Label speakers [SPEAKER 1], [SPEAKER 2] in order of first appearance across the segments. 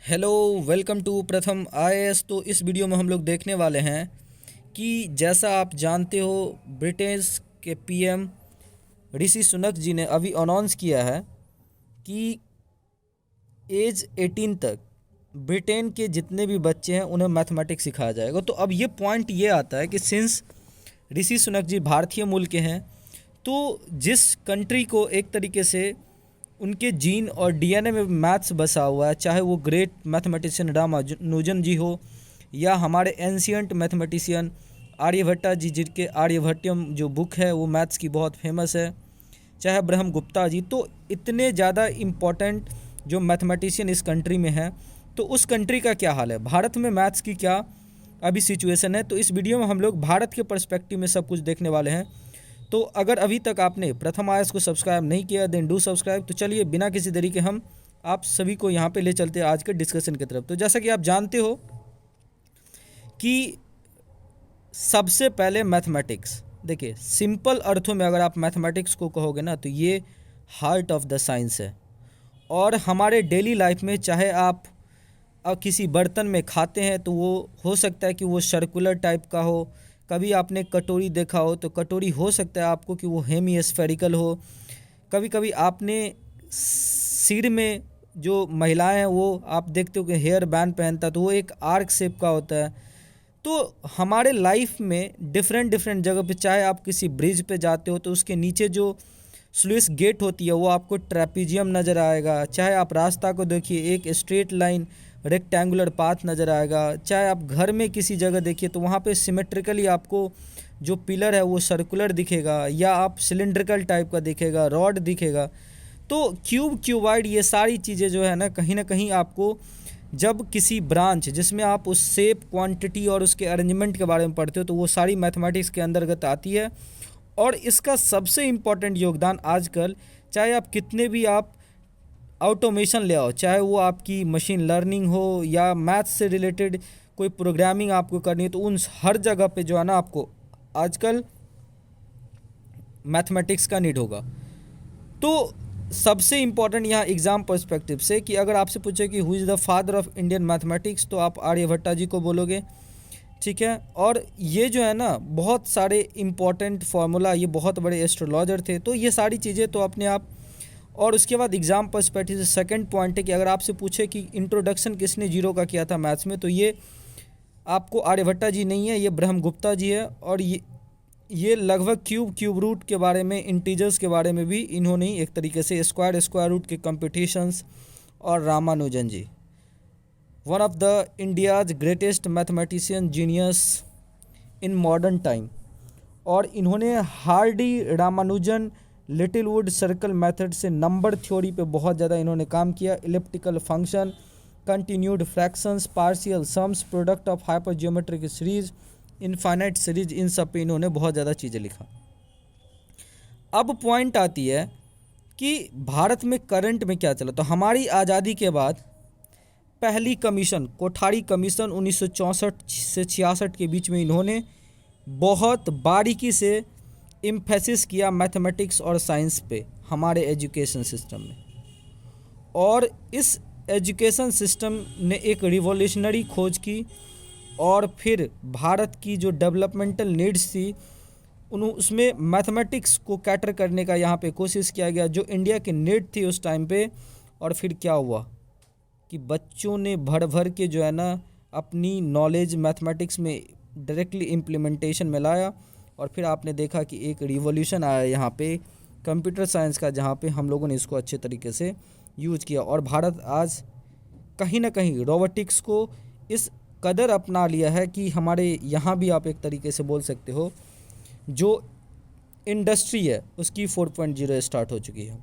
[SPEAKER 1] Hello, welcome to प्रथम IAS. तो इस वीडियो में हम लोग देखने वाले हैं कि जैसा आप जानते हो, ब्रिटेन के पीएम ऋषि सुनक जी ने अभी अनाउंस किया है कि एज 18 तक ब्रिटेन के जितने भी बच्चे हैं उन्हें मैथमेटिक्स सिखाया जाएगा। तो अब ये पॉइंट ये आता है कि सिंस ऋषि सुनक जी भारतीय मूल के हैं, तो जिस कंट्री को एक तरीके से उनके जीन और डीएनए में मैथ्स बसा हुआ है, चाहे वो ग्रेट मैथमेटिशियन रामानुजन जी हो या हमारे एंशियंट मैथमेटिशियन आर्यभट्टा जी, जिनके आर्यभट्टयम जो बुक है वो मैथ्स की बहुत फेमस है, चाहे ब्रह्म गुप्ता जी। तो इतने ज़्यादा इम्पोर्टेंट जो मैथमेटिशियन इस कंट्री में हैं, तो उस कंट्री का क्या हाल है, भारत में मैथ्स की क्या अभी सिचुएशन है। तो इस वीडियो में हम लोग भारत के पर्सपेक्टिव में सब कुछ देखने वाले हैं। तो अगर अभी तक आपने प्रथम आईएएस को सब्सक्राइब नहीं किया देन डू सब्सक्राइब। तो चलिए बिना किसी देरी के हम आप सभी को यहाँ पे ले चलते हैं आज के डिस्कशन की तरफ। तो जैसा कि आप जानते हो कि सबसे पहले मैथमेटिक्स, देखिए सिंपल अर्थों में अगर आप मैथमेटिक्स को कहोगे ना, तो ये हार्ट ऑफ द साइंस है। और हमारे डेली लाइफ में चाहे आप किसी बर्तन में खाते हैं तो वो हो सकता है कि वो सर्कुलर टाइप का हो, कभी आपने कटोरी देखा हो तो कटोरी हो सकता है आपको कि वो हेमी स्फेरिकल हो, कभी कभी आपने सिर में जो महिलाएं हैं वो आप देखते हो कि हेयर बैंड पहनता तो वो एक आर्क शेप का होता है। तो हमारे लाइफ में डिफरेंट डिफरेंट जगह पे, चाहे आप किसी ब्रिज पे जाते हो तो उसके नीचे जो स्लुइस गेट होती है वो आपको ट्रेपीजियम नज़र आएगा, चाहे आप रास्ता को देखिए एक स्ट्रेट लाइन रेक्टेंगुलर पाथ नज़र आएगा, चाहे आप घर में किसी जगह देखिए तो वहाँ पे सिमेट्रिकली आपको जो पिलर है वो सर्कुलर दिखेगा या आप सिलेंड्रिकल टाइप का दिखेगा, रॉड दिखेगा। तो क्यूब, क्यूबाइड, ये सारी चीज़ें जो है ना कहीं आपको जब किसी ब्रांच जिसमें आप उस शेप, क्वांटिटी और उसके अरेंजमेंट के बारे में पढ़ते हो तो वो सारी मैथमेटिक्स के अंतर्गत आती है। और इसका सबसे इम्पॉर्टेंट योगदान आजकल, चाहे आप कितने भी आप ऑटोमेशन ले आओ, चाहे वो आपकी मशीन लर्निंग हो या मैथ्स से रिलेटेड कोई प्रोग्रामिंग आपको करनी है, तो उन हर जगह पे जो है ना आपको आजकल मैथमेटिक्स का नीड होगा। तो सबसे इम्पॉर्टेंट यहाँ एग्ज़ाम पर्सपेक्टिव से कि अगर आपसे पूछे कि who is the father of Indian mathematics, तो आप आर्यभट्टा जी को बोलोगे, ठीक है। और ये जो है ना बहुत सारे इम्पॉर्टेंट फार्मूला, ये बहुत बड़े एस्ट्रोलॉजर थे, तो ये सारी चीज़ें तो अपने आप। और उसके बाद एग्ज़ाम पर्सपेक्टिव से सेकंड पॉइंट है कि अगर आपसे पूछे कि इंट्रोडक्शन किसने जीरो का किया था मैथ्स में, तो ये आपको आर्यभट्टा जी नहीं है, ये ब्रह्म गुप्ता जी है। और ये लगभग क्यूब रूट के बारे में, इंटीजर्स के बारे में भी इन्होंने ही एक तरीके से स्क्वायर रूट के कंपिटिशन्स, और Ramanujan ji one of the India's greatest mathematician genius in modern time. और इन्होंने Hardy, Ramanujan, Littlewood circle method से नंबर थ्योरी पे बहुत ज़्यादा इन्होंने काम किया, elliptical function, continued fractions, partial sums, product of hypergeometric series, infinite series, इन सब पे इन्होंने बहुत ज़्यादा चीज़ें लिखा। अब पॉइंट आती है कि भारत में करंट में क्या चला। तो हमारी आज़ादी के बाद पहली कमीशन, कोठारी कमीशन 1964 से 66 के बीच में, इन्होंने बहुत बारीकी से इम्फेसिस किया मैथमेटिक्स और साइंस पे हमारे एजुकेशन सिस्टम में। और इस एजुकेशन सिस्टम ने एक रिवॉल्यूशनरी खोज की, और फिर भारत की जो डेवलपमेंटल नीड्स थी उसमें मैथमेटिक्स को कैटर करने का यहाँ पे कोशिश किया गया, जो इंडिया की नीड थी उस टाइम पे। और फिर क्या हुआ कि बच्चों ने भर भर के जो है ना अपनी नॉलेज मैथमेटिक्स में डायरेक्टली इम्प्लीमेंटेशन में लाया। और फिर आपने देखा कि एक रिवॉल्यूशन आया यहाँ पे कंप्यूटर साइंस का, जहाँ पे हम लोगों ने इसको अच्छे तरीके से यूज किया। और भारत आज कहीं ना कहीं रोबोटिक्स को इस कदर अपना लिया है कि हमारे यहाँ भी आप एक तरीके से बोल सकते हो जो इंडस्ट्री है उसकी 4.0 स्टार्ट हो चुकी है।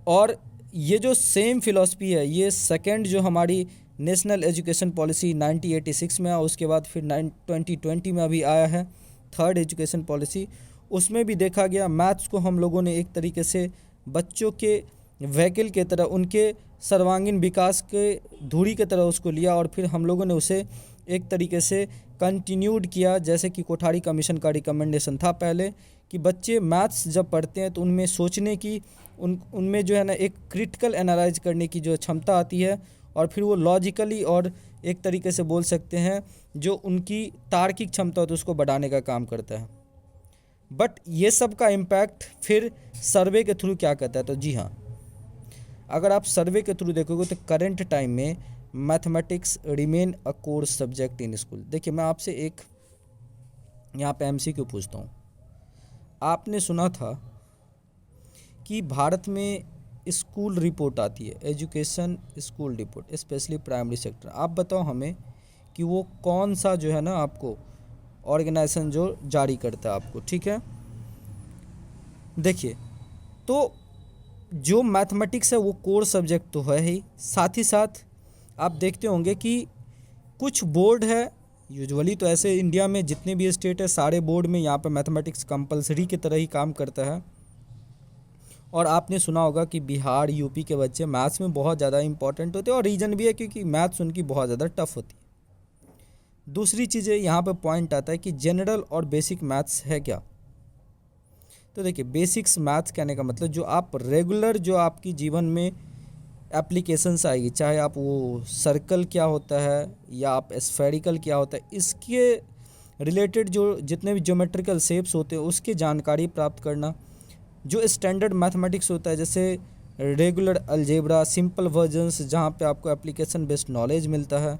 [SPEAKER 1] और ये जो सेम फिलॉसफी है, ये सेकंड जो हमारी नेशनल एजुकेशन पॉलिसी 1986 में, और उसके बाद फिर 2020 में अभी आया है थर्ड एजुकेशन पॉलिसी, उसमें भी देखा गया मैथ्स को हम लोगों ने एक तरीके से बच्चों के व्हीकल के तरह, उनके सर्वांगीण विकास के धुरी की तरह उसको लिया, और फिर हम लोगों ने उसे एक तरीके से कंटिन्यूड किया, जैसे कि कोठारी कमीशन का रिकमेंडेशन था पहले कि बच्चे मैथ्स जब पढ़ते हैं तो उनमें सोचने की उनमें जो है ना एक क्रिटिकल एनालाइज करने की जो क्षमता आती है, और फिर वो लॉजिकली और एक तरीके से बोल सकते हैं जो उनकी तार्किक क्षमता होती है उसको बढ़ाने का काम करता है। बट ये सब का इम्पैक्ट फिर सर्वे के थ्रू क्या कहता है, तो जी हाँ, अगर आप सर्वे के थ्रू देखोगे तो करंट टाइम में mathematics remain a core subject in school. देखिए मैं आपसे एक यहाँ पे एमसीक्यू पूछता हूँ। आपने सुना था कि भारत में स्कूल रिपोर्ट आती है, education school report, specially primary sector. आप बताओ हमें कि वो कौन सा जो है ना आपको ऑर्गेनाइजेशन जो जारी करता है आपको, ठीक है। देखिए तो जो मैथमेटिक्स है वो कोर सब्जेक्ट तो है ही, साथ ही साथ आप देखते होंगे कि कुछ बोर्ड है, यूजुअली तो ऐसे इंडिया में जितने भी स्टेट है सारे बोर्ड में यहाँ पे मैथमेटिक्स कंपलसरी की तरह ही काम करता है। और आपने सुना होगा कि बिहार यूपी के बच्चे मैथ्स में बहुत ज़्यादा इंपॉर्टेंट होते हैं, और रीज़न भी है क्योंकि मैथ्स उनकी बहुत ज़्यादा टफ होती है। दूसरी चीज़ें यहाँ पे पॉइंट आता है कि जनरल और बेसिक मैथ्स है क्या। तो देखिए बेसिक्स मैथ्स कहने का मतलब जो आप रेगुलर जो आपकी जीवन में एप्लीकेशंस आएगी, चाहे आप वो सर्कल क्या होता है या आप स्फेरिकल क्या होता है, इसके रिलेटेड जो जितने भी ज्योमेट्रिकल शेप्स होते हैं उसकी जानकारी प्राप्त करना। जो स्टैंडर्ड मैथमेटिक्स होता है जैसे रेगुलर अलजेब्रा, सिंपल वर्जन्स जहाँ पे आपको एप्लीकेशन बेस्ड नॉलेज मिलता है,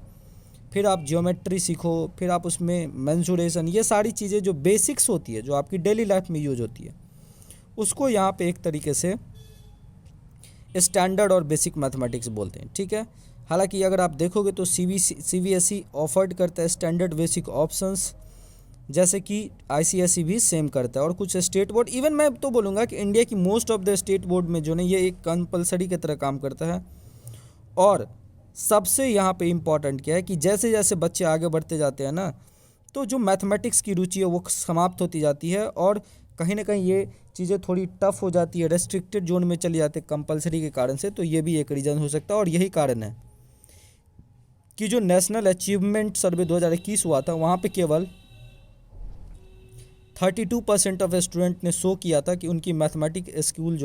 [SPEAKER 1] फिर आप ज्योमेट्री सीखो, फिर आप उसमें मेंसुरेशन, ये सारी चीज़ें जो बेसिक्स होती है जो आपकी डेली लाइफ में यूज होती है उसको यहाँ पे एक तरीके से स्टैंडर्ड और बेसिक मैथमेटिक्स बोलते हैं, ठीक है। हालांकि अगर आप देखोगे तो सीबीएसई ऑफर्ड करता है स्टैंडर्ड बेसिक ऑप्शंस, जैसे कि आईसीएसई भी सेम करता है, और कुछ स्टेट बोर्ड, इवन मैं तो बोलूँगा कि इंडिया की most of the state board में जो है ये एक कंपलसरी की तरह काम करता है। और सबसे यहाँ पे इम्पॉर्टेंट क्या है कि जैसे जैसे बच्चे आगे बढ़ते जाते हैं ना तो जो मैथमेटिक्स की रुचि है वो समाप्त होती जाती है, और कहीं ना कहीं ये चीज़ें थोड़ी टफ हो जाती है, रेस्ट्रिक्टेड जोन में चली जाती है कंपलसरी के कारण से। तो ये भी एक रीज़न हो सकता है, और यही कारण है कि जो नेशनल अचीवमेंट सर्वे 2021 हुआ था वहाँ पे केवल 32% ऑफ स्टूडेंट ने शो किया था कि उनकी मैथमेटिक्स स्किल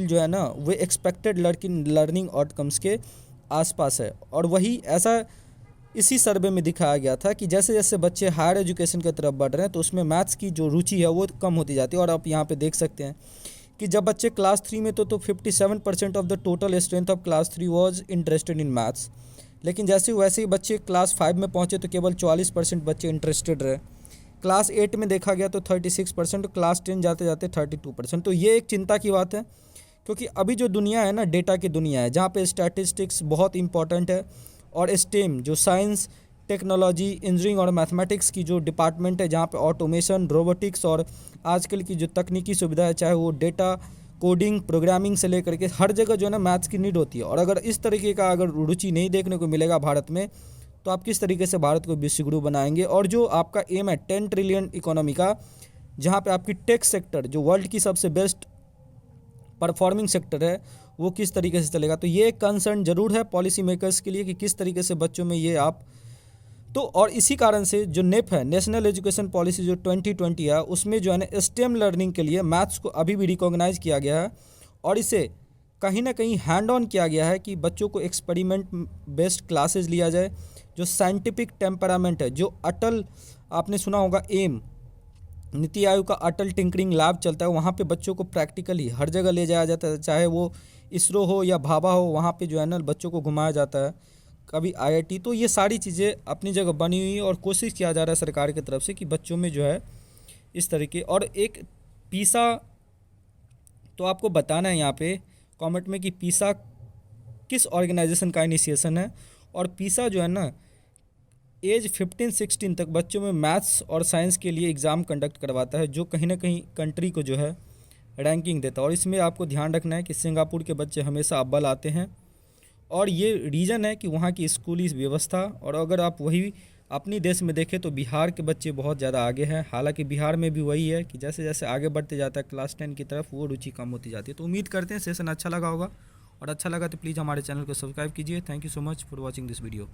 [SPEAKER 1] जो है ना वो एक्सपेक्टेड लर्निंग आउटकम्स के आसपास है। और वही ऐसा इसी सर्वे में दिखाया गया था कि जैसे जैसे बच्चे हायर एजुकेशन की तरफ बढ़ रहे हैं तो उसमें मैथ्स की जो रुचि है वो कम होती जाती है। और आप यहाँ पे देख सकते हैं कि जब बच्चे क्लास 3 में तो 57% of the total strength of class 3 was interested in maths, लेकिन जैसे वैसे ही बच्चे क्लास 5 में पहुँचे तो केवल 44% बच्चे इंटरेस्टेड रहे। क्लास 8 में देखा गया तो 36%, क्लास 10 जाते जाते 32%। तो ये एक चिंता की बात है, क्योंकि अभी जो दुनिया है ना डेटा की दुनिया है जहाँ पे स्टैटिस्टिक्स बहुत इंपॉर्टेंट है, और स्टेम जो साइंस टेक्नोलॉजी इंजीनियरिंग और मैथमेटिक्स की जो डिपार्टमेंट है जहाँ पे ऑटोमेशन रोबोटिक्स और आजकल की जो तकनीकी सुविधा है चाहे वो डेटा कोडिंग प्रोग्रामिंग से लेकर के हर जगह जो है ना मैथ्स की नीड होती है। और अगर इस तरीके का अगर रुचि नहीं देखने को मिलेगा भारत में तो आप किस तरीके से भारत को विश्वगुरु बनाएंगे। और जो आपका एम है 10 ट्रिलियन इकोनॉमी का, जहाँ पे आपकी टेक सेक्टर जो वर्ल्ड की सबसे बेस्ट परफॉर्मिंग सेक्टर है वो किस तरीके से चलेगा। तो ये एक कंसर्न जरूर है पॉलिसी मेकर्स के लिए कि किस तरीके से बच्चों में ये आप तो, और इसी कारण से जो नेप है नेशनल एजुकेशन पॉलिसी जो 2020 है उसमें जो है ना स्टेम लर्निंग के लिए मैथ्स को अभी भी रिकॉग्नाइज किया गया है, और इसे कहीं ना कहीं हैंड ऑन किया गया है कि बच्चों को एक्सपेरिमेंट बेस्ड क्लासेस लिया जाए। जो साइंटिफिक टेम्परामेंट है, जो अटल आपने सुना होगा एम नीति आयोग का अटल टिंकरिंग लैब चलता है, वहाँ पे बच्चों को प्रैक्टिकली हर जगह ले जाया जाता है, चाहे वो इसरो हो या भाभा हो, वहाँ पे जो है ना बच्चों को घुमाया जाता है, कभी आईआईटी। तो ये सारी चीज़ें अपनी जगह बनी हुई है और कोशिश किया जा रहा है सरकार की तरफ से कि बच्चों में जो है इस तरीके। और एक पीसा, तो आपको बताना है यहाँ पे कमेंट में कि पीसा किस ऑर्गेनाइजेशन का इनिशिएशन है। और पीसा जो है ना एज 15-16 तक बच्चों में मैथ्स और साइंस के लिए एग्ज़ाम कंडक्ट करवाता है, जो कहीं ना कहीं कंट्री को जो है रैंकिंग देता है। और इसमें आपको ध्यान रखना है कि सिंगापुर के बच्चे हमेशा अव्वल आते हैं, और ये रीज़न है कि वहाँ की स्कूली व्यवस्था। और अगर आप वही अपनी देश में देखें तो बिहार के बच्चे बहुत ज़्यादा आगे हैं। हालांकि बिहार में भी वही है कि जैसे जैसे आगे बढ़ते जाता है क्लास 10 की तरफ वो रुचि कम होती जाती है। तो उम्मीद करते हैं सेशन अच्छा लगा होगा, और अच्छा लगा तो प्लीज़ हमारे चैनल को सब्सक्राइब कीजिए। Thank you so much for watching this video.